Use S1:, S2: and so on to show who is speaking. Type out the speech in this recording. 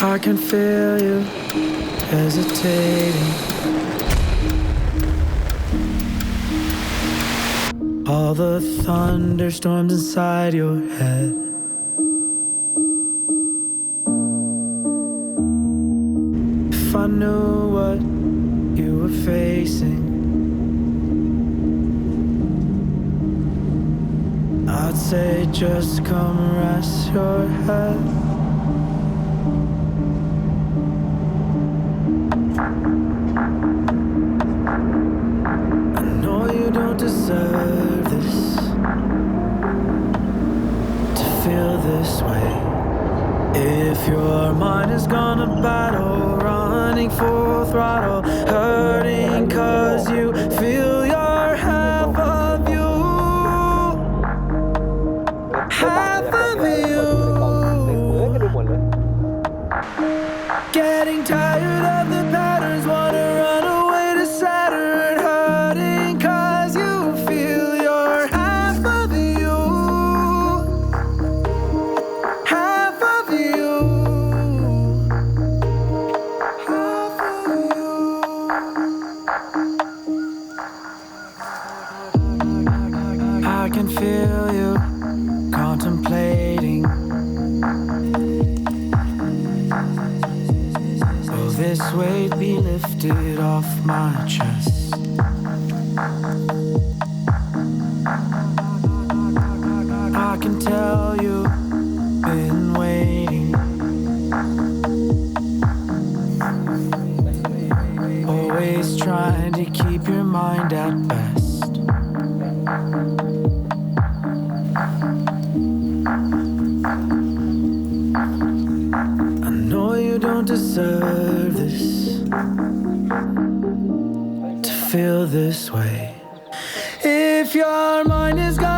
S1: I can feel you hesitating. All the thunderstorms inside your head. If I knew what you were facing, I'd say just come rest your head. I know you don't deserve this, to feel this way. If your mind is gonna battle, running full throttle, hurting 'cause you feel you're half of you, half of you. Getting tired of the patterns, wanna run away to Saturn, hurting 'cause you feel you're half of you, half of you, half of you. I can feel you contemplating. Will this weight be lifted off my chest? I can tell you've been waiting. Always trying to keep your mind at best. I know you don't deserve this, to feel this way. If your mind is gone